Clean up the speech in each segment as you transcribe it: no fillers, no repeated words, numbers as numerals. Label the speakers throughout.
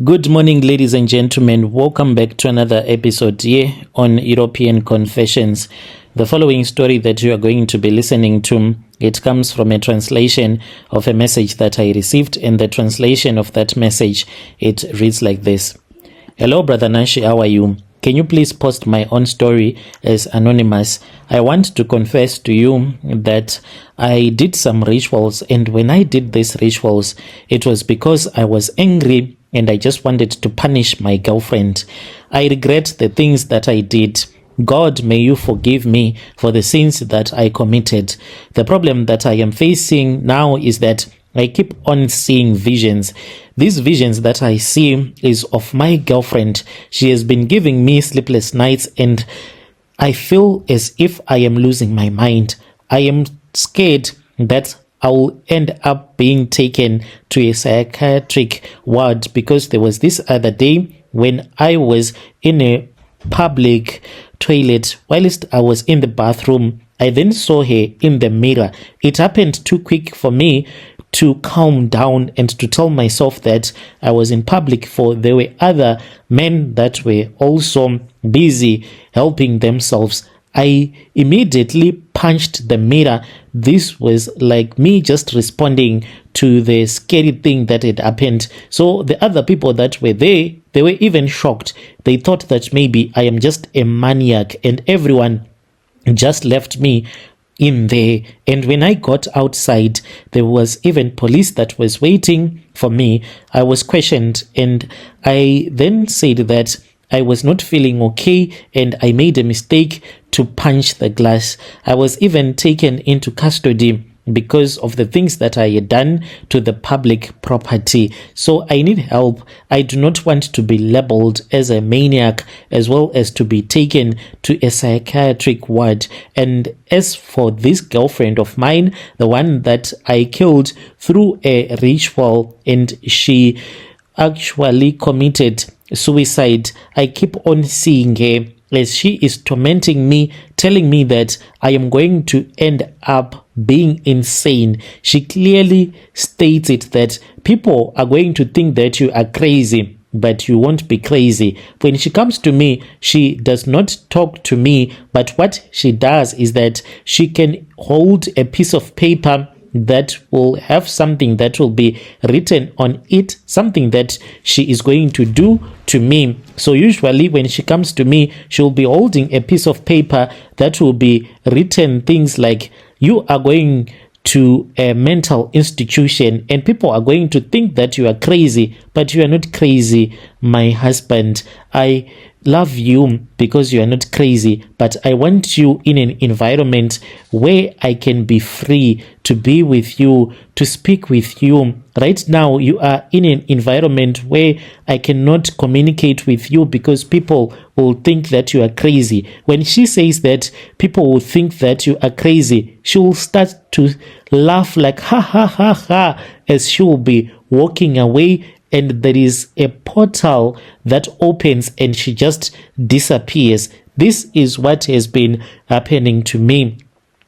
Speaker 1: Good morning, ladies and gentlemen. Welcome back to another episode here on European Confessions. The following story that you are going to be listening to, it comes from a translation of a message that I received, and the translation of that message, it reads like this. Hello, Brother Nashi, how are you? Can you please post my own story as anonymous? I want to confess to you that I did some rituals, and when I did these rituals, it was because I was angry and I just wanted to punish my girlfriend. I regret the things that I did. God, may you forgive me for the sins that I committed. The problem that I am facing now is that I keep on seeing visions. These visions that I see is of my girlfriend. She has been giving me sleepless nights, and I feel as if I am losing my mind. I am scared that I will end up being taken to a psychiatric ward, because there was this other day when I was in a public toilet whilst I was in the bathroom. I then saw her in the mirror. It happened too quick for me to calm down and to tell myself that I was in public, for there were other men that were also busy helping themselves. I immediately punched the mirror. This was like me just responding to the scary thing that had happened. So the other people that were there, they were even shocked. They thought that maybe I am just a maniac, and everyone just left me in there. And when I got outside, there was even police that was waiting for me. I was questioned, and I then said that I was not feeling okay and I made a mistake to punch the glass. I was even taken into custody because of the things that I had done to the public property. So I need help. I do not want to be labeled as a maniac, as well as to be taken to a psychiatric ward. And as for this girlfriend of mine, the one that I killed through a ritual, and she actually committed suicide, I keep on seeing her as she is tormenting me, telling me that I am going to end up being insane. She clearly states it that people are going to think that you are crazy, but you won't be crazy. When she comes to me, she does not talk to me, but what she does is that she can hold a piece of paper that will have something that will be written on it, something that she is going to do to me. So usually when she comes to me, she'll be holding a piece of paper that will be written things like, you are going to a mental institution, and people are going to think that you are crazy, but you are not crazy, my husband. I love you because you are not crazy, but I want you in an environment where I can be free to be with you, to speak with you. Right now, you are in an environment where I cannot communicate with you because people will think that you are crazy. When she says that people will think that you are crazy, she will start to laugh like ha ha ha ha as she will be walking away, and there is a portal that opens and she just disappears. This is what has been happening to me.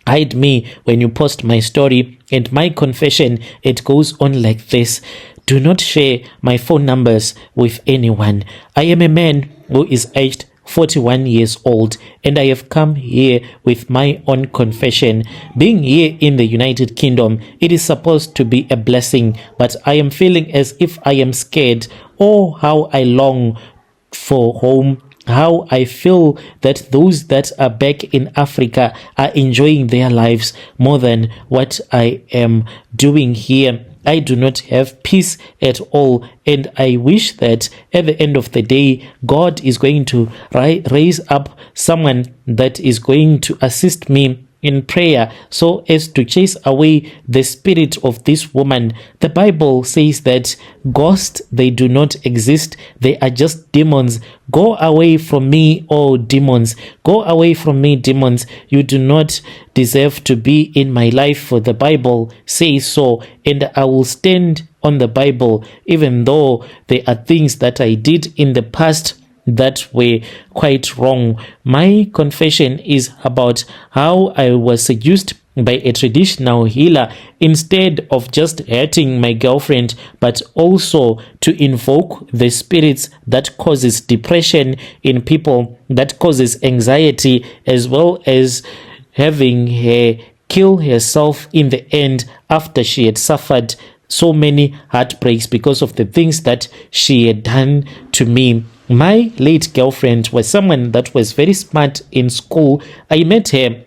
Speaker 1: Hide me when you post my story, and my confession, it goes on like this. Do not share my phone numbers with anyone. I am a man who is aged 41 years old, and I have come here with my own confession. Being here in the United Kingdom, it is supposed to be a blessing, but I am feeling as if I am scared. Oh, how I long for home. How I feel that those that are back in Africa are enjoying their lives more than what I am doing here. I do not have peace at all, and I wish that at the end of the day, God is going to raise up someone that is going to assist me in prayer so as to chase away the spirit of this woman. The Bible says that ghosts, they do not exist. They are just demons. Go away from me, oh demons. Go away from me, demons. You do not deserve to be in my life, for the Bible says so. And I will stand on the Bible, even though there are things that I did in the past that were quite wrong. My confession is about how I was seduced by a traditional healer instead of just hurting my girlfriend, but also to invoke the spirits that causes depression in people, that causes anxiety, as well as having her kill herself in the end after she had suffered so many heartbreaks because of the things that she had done to me. My late girlfriend was someone that was very smart in school. I met her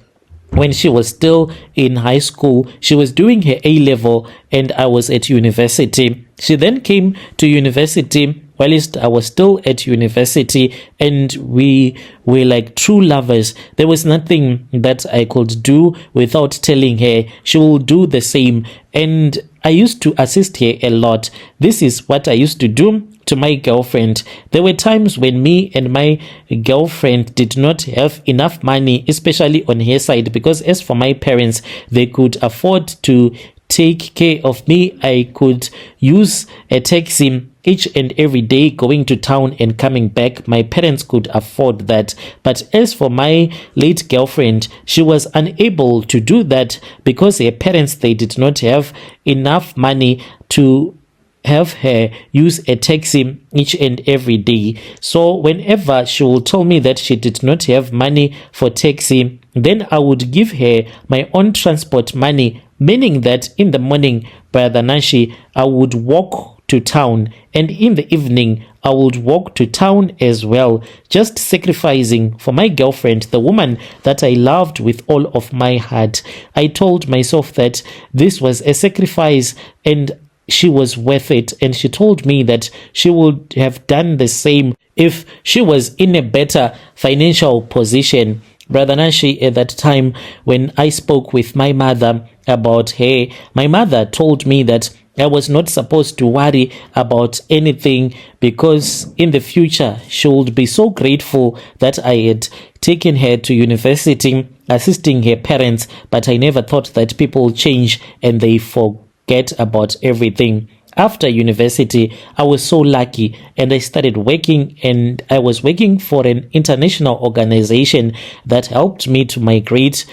Speaker 1: when she was still in high school. She was doing her A-level and I was at university. She then came to university whilst I was still at university, and we were like true lovers. There was nothing that I could do without telling her. She will do the same, and I used to assist her a lot. This is what I used to do to my girlfriend. There were times when me and my girlfriend did not have enough money, especially on her side, because as for my parents, they could afford to take care of me. I could use a taxi each and every day going to town and coming back. My parents could afford that. But as for my late girlfriend, she was unable to do that because her parents, they did not have enough money to have her use a taxi each and every day. So whenever she will tell me that she did not have money for taxi, then I would give her my own transport money, meaning that in the morning, Brother Nashi, I would walk to town, and in the evening I would walk to town as well, just sacrificing for my girlfriend, the woman that I loved with all of my heart. I told myself that this was a sacrifice and she was worth it, and she told me that she would have done the same if she was in a better financial position. Brother Nashi, at that time when I spoke with my mother about her, my mother told me that I was not supposed to worry about anything because in the future she would be so grateful that I had taken her to university, assisting her parents, but I never thought that people change and they forget about everything. After university, I was so lucky and I started working, and I was working for an international organization that helped me to migrate,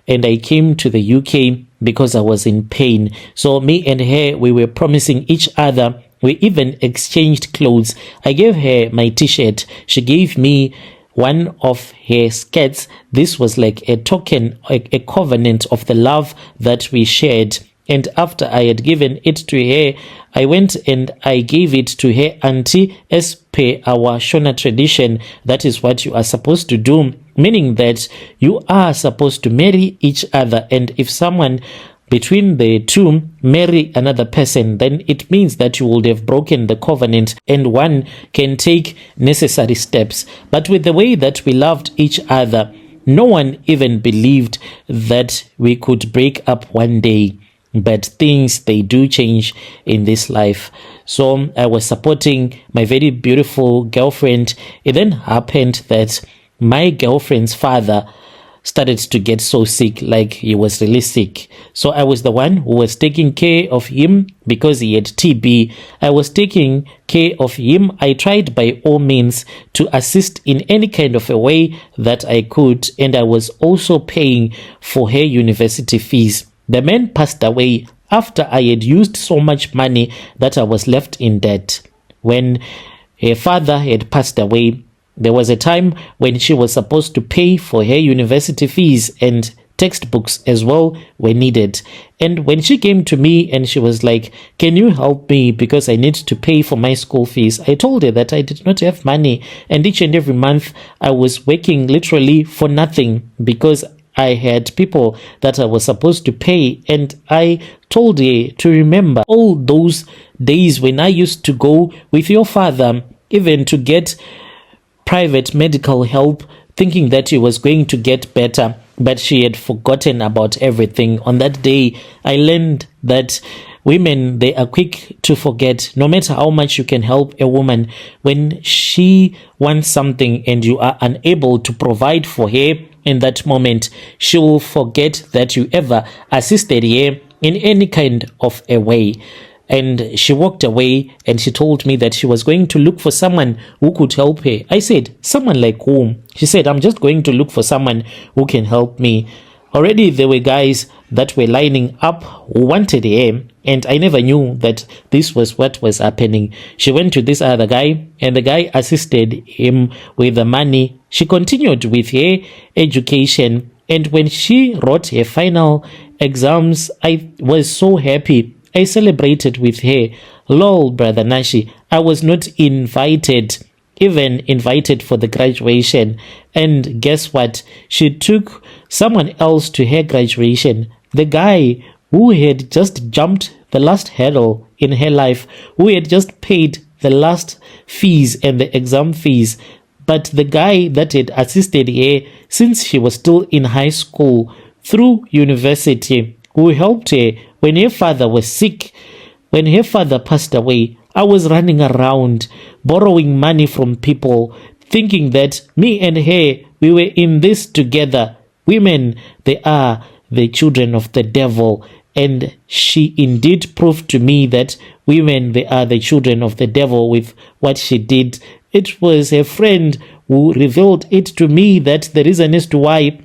Speaker 1: and I came to the UK because I was in pain. So me and her, we were promising each other. We even exchanged clothes. I gave her my t-shirt. She gave me one of her skirts. This was like a token, a covenant of the love that we shared. And after I had given it to her, I went and I gave it to her auntie as per our Shona tradition. That is what you are supposed to do, meaning that you are supposed to marry each other. And if someone between the two marry another person, then it means that you would have broken the covenant and one can take necessary steps. But with the way that we loved each other, no one even believed that we could break up one day. But things, they do change in this life. So I was supporting my very beautiful girlfriend. It then happened that my girlfriend's father started to get so sick, like he was really sick. So I was the one who was taking care of him because he had TB. I was taking care of him. I tried by all means to assist in any kind of a way that I could. And I was also paying for her university fees. The man passed away after I had used so much money that I was left in debt. When her father had passed away, there was a time when she was supposed to pay for her university fees, and textbooks as well were needed. And when she came to me and she was like, "Can you help me because I need to pay for my school fees?" I told her that I did not have money, and each and every month I was working literally for nothing because I had people that I was supposed to pay. And I told her to remember all those days when I used to go with your father, even to get private medical help, thinking that he was going to get better, but she had forgotten about everything. On that day, I learned that women, they are quick to forget. No matter how much you can help a woman, when she wants something and you are unable to provide for her in that moment, she will forget that you ever assisted her in any kind of a way. And she walked away and she told me that she was going to look for someone who could help her. I said, "Someone like whom?" She said, "I'm just going to look for someone who can help me." Already there were guys that were lining up who wanted her, and I never knew that this was what was happening. She went to this other guy, and the guy assisted him with the money. She continued with her education, and when she wrote her final exams, I was so happy. I celebrated with her. Lol, brother Nashi, I was not even invited for the graduation. And guess what? She took someone else to her graduation. The guy who had just jumped the last hurdle in her life, who had just paid the last fees and the exam fees. But the guy that had assisted her since she was still in high school through university, who helped her when her father was sick, when her father passed away. I was running around borrowing money from people, thinking that me and her, we were in this together. Women, they are the children of the devil. And she indeed proved to me that women, they are the children of the devil with what she did. It was a friend who revealed it to me, that the reason as to why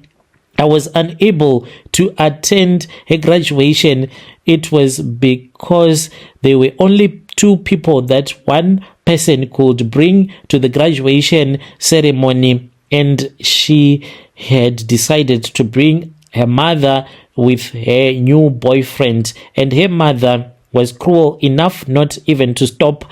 Speaker 1: I was unable to attend her graduation, it was because there were only two people that one person could bring to the graduation ceremony, and she had decided to bring her mother with her new boyfriend, and her mother was cruel enough not even to stop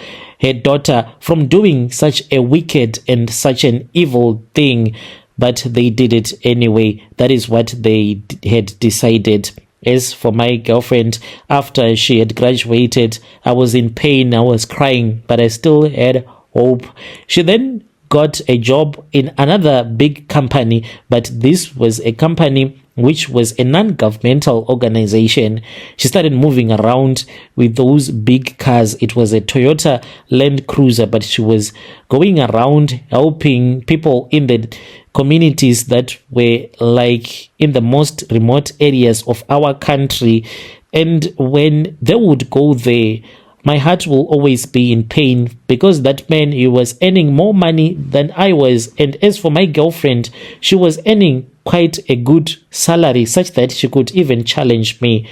Speaker 1: her daughter from doing such a wicked and such an evil thing, but they did it anyway. That is what they had decided. As for my girlfriend, after she had graduated, I was in pain, I was crying, but I still had hope. She then got a job in another big company, but this was a company which was a non-governmental organization. She started moving around with those big cars. It was a Toyota Land Cruiser, but she was going around helping people in the communities that were like in the most remote areas of our country. And when they would go there, my heart will always be in pain, because that man, he was earning more money than I was. And as for my girlfriend, she was earning quite a good salary, such that she could even challenge me.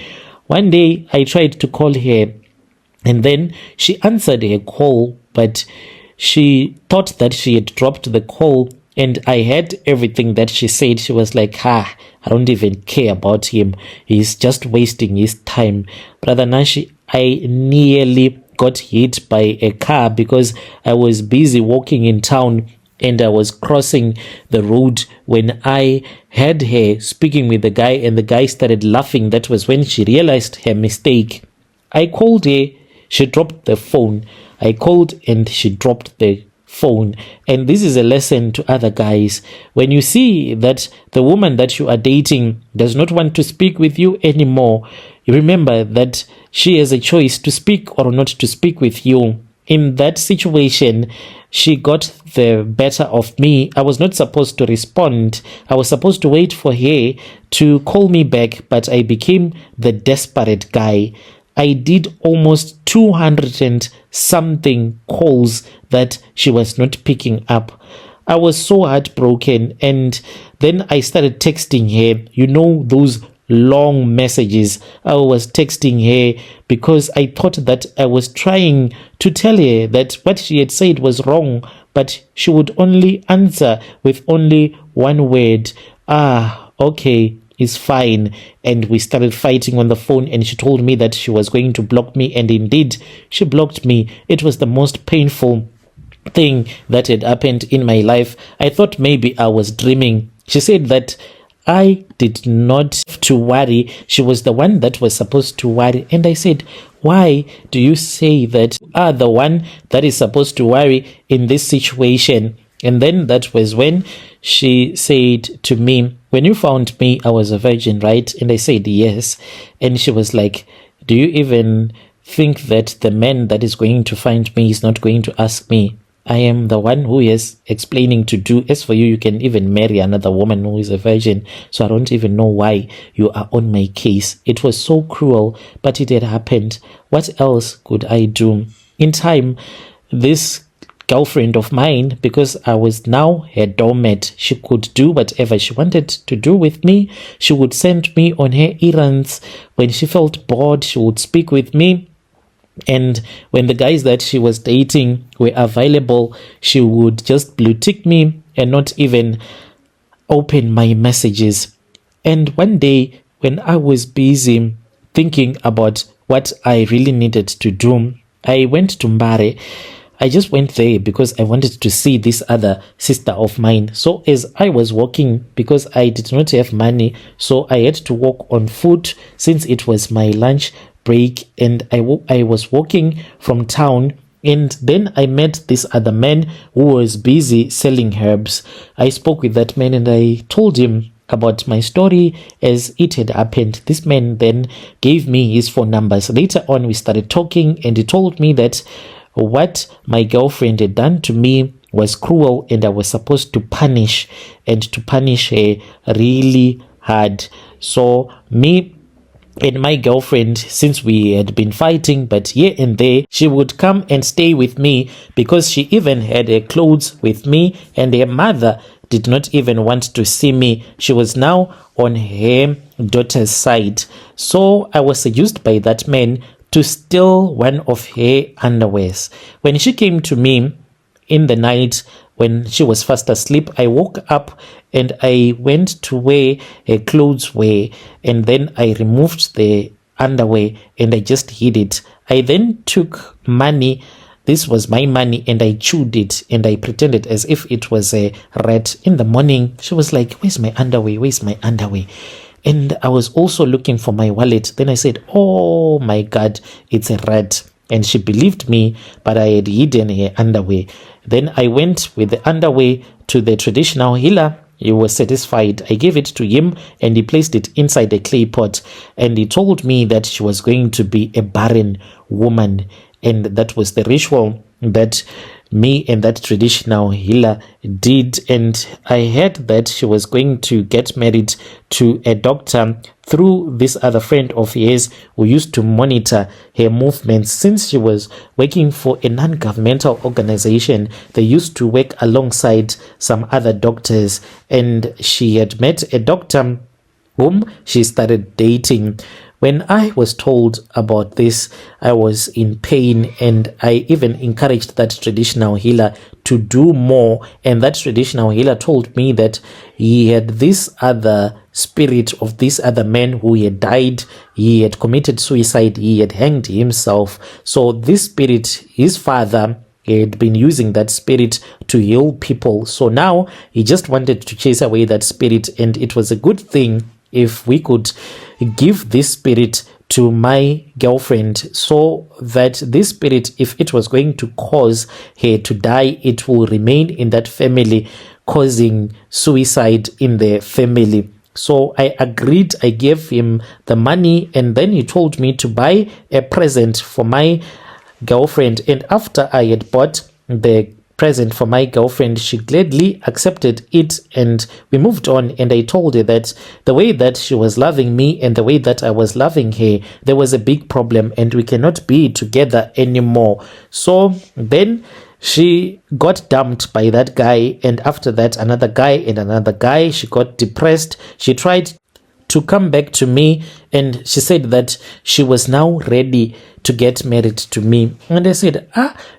Speaker 1: One day I tried to call her, and then she answered her call, but she thought that she had dropped the call, and I heard everything that she said. She was like, I don't even care about him. He's just wasting his time. Brother Nashi, I nearly got hit by a car because I was busy walking in town, and I was crossing the road when I heard her speaking with the guy, and the guy started laughing. That was when she realized her mistake. I called her, she dropped the phone. I called and she dropped the phone. And this is a lesson to other guys. When you see that the woman that you are dating does not want to speak with you anymore, you remember that she has a choice to speak or not to speak with you. In that situation, she got the better of me. I was not supposed to respond. I was supposed to wait for her to call me back, but I became the desperate guy. I did almost 200 and something calls that she was not picking up. I was so heartbroken, and then I started texting her, those long messages. I was texting her because I thought that I was trying to tell her that what she had said was wrong, but she would only answer with only one word. Okay, it's fine. And we started fighting on the phone, and she told me that she was going to block me, and indeed she blocked me. It was the most painful thing that had happened in my life. I thought maybe I was dreaming. She said that I did not have to worry. She was the one that was supposed to worry. And I said, why do you say that you are the one that is supposed to worry in this situation? And then that was when she said to me, when you found me, I was a virgin, right? And I said, yes. And she was like, do you even think that the man that is going to find me is not going to ask me? I am the one who is explaining to do. As for you, you can even marry another woman who is a virgin. So I don't even know why you are on my case. It was so cruel, but it had happened. What else could I do? In time, this girlfriend of mine, because I was now her doormat. She could do whatever she wanted to do with me. She would send me on her errands. When she felt bored, she would speak with me. And when the guys that she was dating were available, she would just blue tick me and not even open my messages. And one day, when I was busy thinking about what I really needed to do, I went to Mbare. I just went there because I wanted to see this other sister of mine. So as I was walking, because I did not have money, so I had to walk on foot since it was my lunch break, and I was walking from town, and then I met this other man who was busy selling herbs. I spoke with that man and I told him about my story as it had happened. This man then gave me his phone numbers. Later on, we started talking, and he told me that what my girlfriend had done to me was cruel, and I was supposed to punish her really hard. So me and my girlfriend, since we had been fighting, but here and there, she would come and stay with me, because she even had her clothes with me, and her mother did not even want to see me. She was now on her daughter's side. So I was seduced by that man to steal one of her underwears. When she came to me in the night, when she was fast asleep, I woke up and I went to where her clothes were, and then I removed the underwear and I just hid it. I then took money. This was my money, and I chewed it and I pretended as if it was a rat. In the morning, she was like, "Where's my underwear? Where's my underwear?" And I was also looking for my wallet. Then I said, "Oh my God, it's a rat." And she believed me, but I had hidden her underwear. Then I went with the underwear to the traditional healer. He was satisfied. I gave it to him, and he placed it inside a clay pot. And he told me that she was going to be a barren woman. And that was the ritual that me and that traditional healer did. And I heard that she was going to get married to a doctor through this other friend of his who used to monitor her movements. Since she was working for a non-governmental organization, they used to work alongside some other doctors, and she had met a doctor whom she started dating. When I was told about this, I was in pain, and I even encouraged that traditional healer to do more. And that traditional healer told me that he had this other spirit of this other man who had died. He had committed suicide. He had hanged himself. So this spirit, his father, he had been using that spirit to heal people. So now he just wanted to chase away that spirit, and it was a good thing if we could give this spirit to my girlfriend, so that this spirit, if it was going to cause her to die, it will remain in that family, causing suicide in the family. So I agreed. I gave him the money, and then he told me to buy a present for my girlfriend. And after I had bought the present for my girlfriend, she gladly accepted it, and we moved on. And I told her that the way that she was loving me and the way that I was loving her, there was a big problem, and we cannot be together anymore. So then she got dumped by that guy, and after that another guy and another guy. She got depressed. She tried to come back to me, and she said that she was now ready to get married to me. And I said,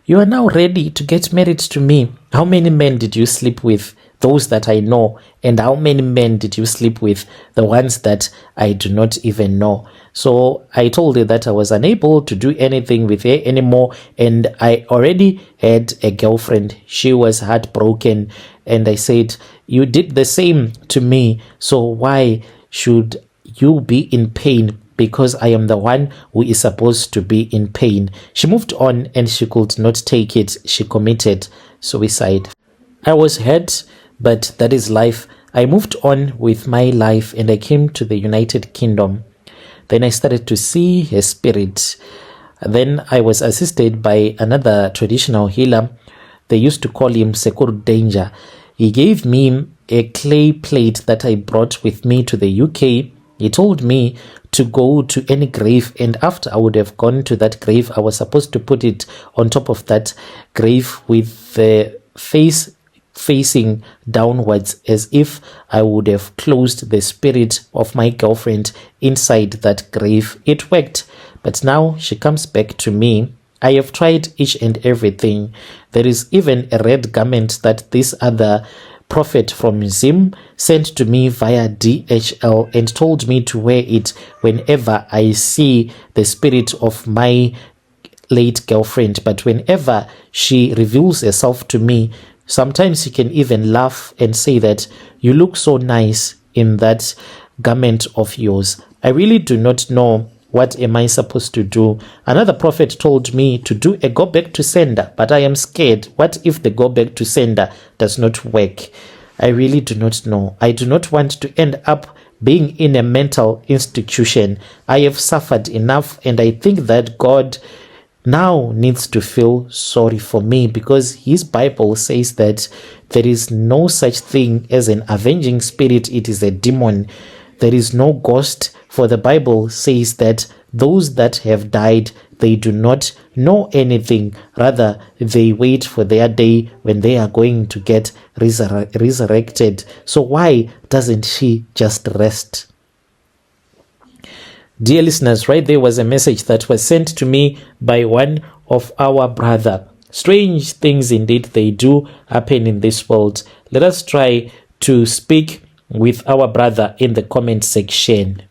Speaker 1: you are now ready to get married to me? How many men did you sleep with? Those that I know. And how many men did you sleep with? The ones that I do not even know. So I told her that I was unable to do anything with her anymore, and I already had a girlfriend. She was heartbroken, and I said, you did the same to me, so why should you be in pain? Because I am the one who is supposed to be in pain. She moved on, and she could not take it. She committed suicide. I was hurt, but that is life. I moved on with my life, and I came to the United Kingdom. Then I started to see her spirit. Then I was assisted by another traditional healer. They used to call him Sekur Danger. He gave me a clay plate that I brought with me to the UK, He told me to go to any grave, and after I would have gone to that grave, I was supposed to put it on top of that grave with the face facing downwards, as if I would have closed the spirit of my girlfriend inside that grave. It worked, but now she comes back to me. I have tried each and everything. There is even a red garment that this other prophet from Zim sent to me via DHL and told me to wear it whenever I see the spirit of my late girlfriend. But whenever she reveals herself to me, sometimes she can even laugh and say that you look so nice in that garment of yours. I really do not know what am I supposed to do. Another prophet told me to do a go back to sender, but I am scared. What if the go back to sender does not work? I really do not know. I do not want to end up being in a mental institution. I have suffered enough, and I think that God now needs to feel sorry for me, because his Bible says that there is no such thing as an avenging spirit. It is a demon. There is no ghost, for the Bible says that those that have died, they do not know anything. Rather, they wait for their day when they are going to get resurrected. So why doesn't she just rest? Dear listeners, right there was a message that was sent to me by one of our brother. Strange things indeed they do happen in this world. Let us try to speak with our brother in the comment section.